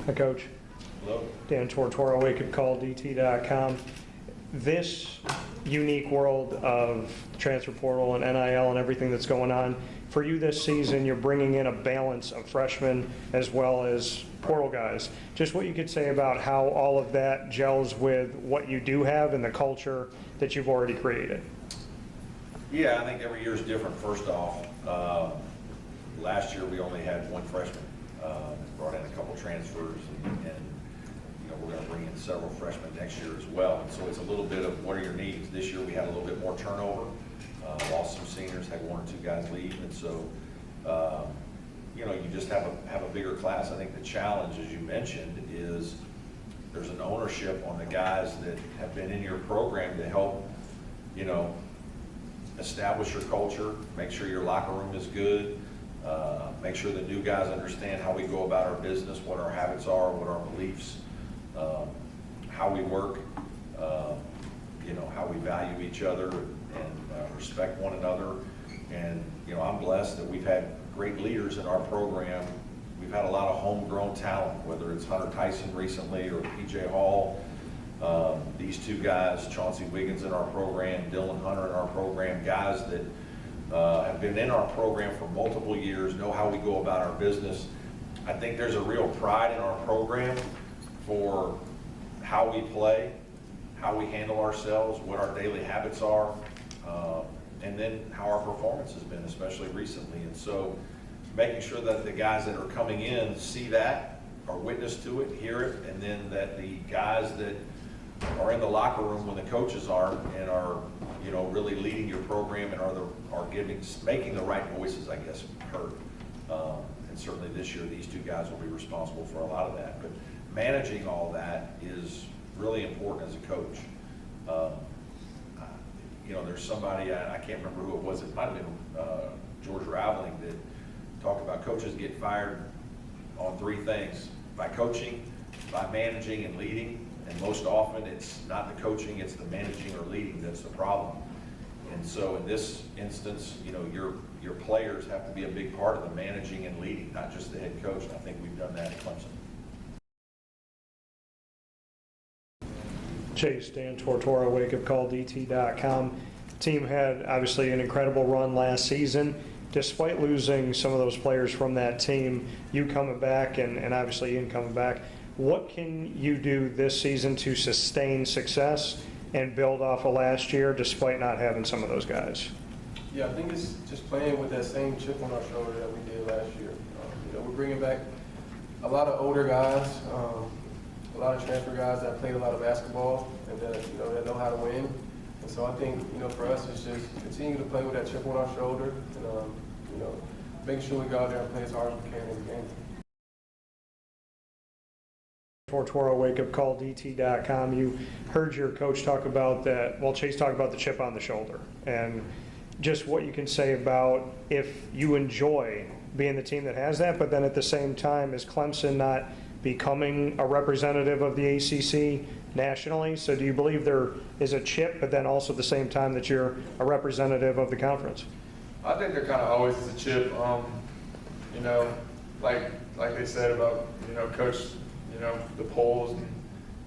Hi, Coach. Hello. Dan Tortora, WakeUpCall, This unique world of transfer portal and NIL and everything that's going on, for you this season, you're bringing in a balance of freshmen as well as portal guys. Just what you could say about how all of that gels with what you do have and the culture that you've already created. Yeah, I think every year is different. First off, last year we only had one freshman. Brought in a couple transfers, and you know, we're going to bring in several freshmen next year as well. And so it's a little bit of what are your needs. This year we had a little bit more turnover. Lost some seniors, had one or two guys leave, and so you know, you just have a bigger class. I think the challenge, as you mentioned, is there's an ownership on the guys that have been in your program to help, you know, establish your culture, make sure your locker room is good, make sure the new guys understand how we go about our business, what our habits are, what our beliefs, how we work, you know, how we value each other and respect one another. And you know, I'm blessed that we've had great leaders in our program. We've had a lot of homegrown talent, whether it's Hunter Tyson recently or PJ Hall. These two guys, Chauncey Wiggins in our program, Dylan Hunter in our program, guys that have been in our program for multiple years, know how we go about our business. I think there's a real pride in our program for how we play, how we handle ourselves, what our daily habits are, and then how our performance has been, especially recently. And so making sure that the guys that are coming in see that, are witness to it, hear it, and then that the guys that are in the locker room when the coaches aren't and are, you know, really leading your program and are making the right voices, I guess, heard. And certainly this year, these two guys will be responsible for a lot of that. But managing all that is really important as a coach. You know, there's somebody, I can't remember who it was, it might have been George Raveling, that talked about coaches get fired on three things: by coaching, by managing and leading. And most often it's not the coaching, it's the managing or leading that's the problem. And so in this instance, you know, your players have to be a big part of the managing and leading, not just the head coach. And I think we've done that at Clemson. Chase, Dan Tortora, WakeUpCall, Team had obviously an incredible run last season. Despite losing some of those players from that team, you coming back and obviously Ian coming back, what can you do this season to sustain success and build off of last year despite not having some of those guys? Yeah, I think it's just playing with that same chip on our shoulder that we did last year. You know, we're bringing back a lot of older guys, a lot of transfer guys that played a lot of basketball and that, you know, that know how to win. And so I think, you know, for us, it's just continue to play with that chip on our shoulder and, you know, making sure we go out there and play as hard as we can in the game. Tortora, WakeUpCall, you heard your coach talk about that, well, Chase talked about the chip on the shoulder, and just what you can say about if you enjoy being the team that has that, but then at the same time, is Clemson not becoming a representative of the ACC nationally? So do you believe there is a chip, but then also at the same time that you're a representative of the conference? I think there kind of always is a chip. You know, like they said about, you know, Coach, you know, the polls, and,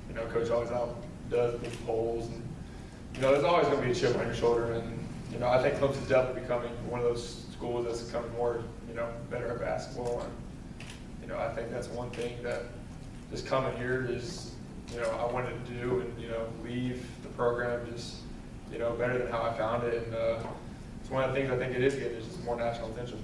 you know, Coach always outdoes these polls, and, you know, there's always going to be a chip on your shoulder. And, you know, I think Clemson's definitely becoming one of those schools that's becoming more, you know, better at basketball. And, you know, I think that's one thing that just coming here is, you know, I wanted to do, and, you know, leave the program just, you know, better than how I found it. And it's one of the things I think it is getting is just more national attention.